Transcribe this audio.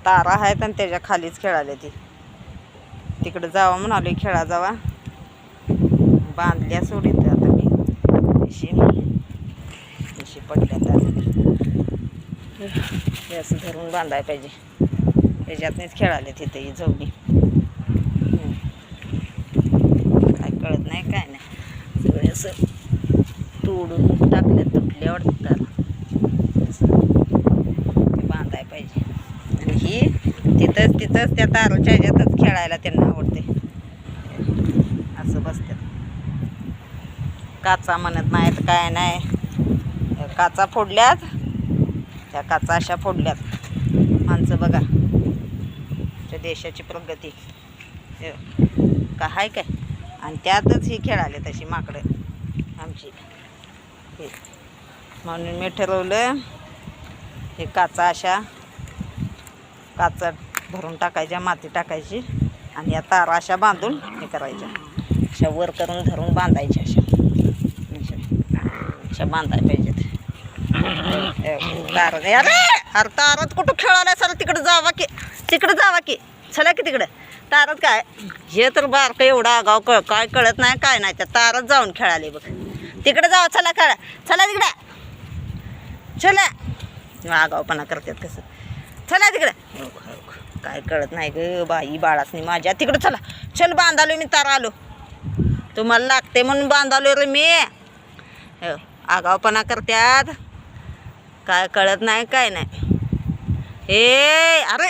तारा आहेत आणि त्याच्या खालीच खेळाले ती. तिकडे जावा म्हणाले, खेळा जावा. बांधल्या सोडीत आता मी अशी पडल्या. तर असं धरून बांधायला पाहिजे. त्याच्यातनीच खेळाले तिथे ही झोपडी. काय कळत नाही काय नाही. सगळे असं तोडून टाकले, तुटले वाटतं. बांधायला पाहिजे. आणि ही तिथंच त्या ताराच्या ह्याच्यातच खेळायला त्यांना आवडते. असं बसतात. काचा म्हणत नाहीत काय नाही. काचा फोडल्यात. त्या काचा अशा फोडल्यात. माणसं बघा, त्या देशाची प्रगती काय काय. आणि त्यातच ही खेळाले तशी माकडं आमची. म्हणून मी ठरवलं हे काचा अशा काचा भरून टाकायच्या, माती टाकायची आणि या तारा अशा बांधून हे करायच्या. अशा वर करून धरून बांधायच्या. अशा बांधायला पाहिजेत तारा. अरे तारात कुठं खेळायला. चला तिकडं जावा की चला की तिकडं. तारात काय हे तर बारकं एवढा आगाव काय कळत नाही काय नाही. त्या तारात जाऊन खेळाले बघ. तिकडं जावा. चला तिकडं. चला आगावपणा करतात कसं. चला तिकडं. काय कळत नाही ग बाई बाळासनी माझ्या. तिकडं चल बांधालो मी तारा. आलो तुम्हाला लागते म्हणून बांधालो रे मी. आगावपणा करतात. काय कळत नाही काय नाही. अरे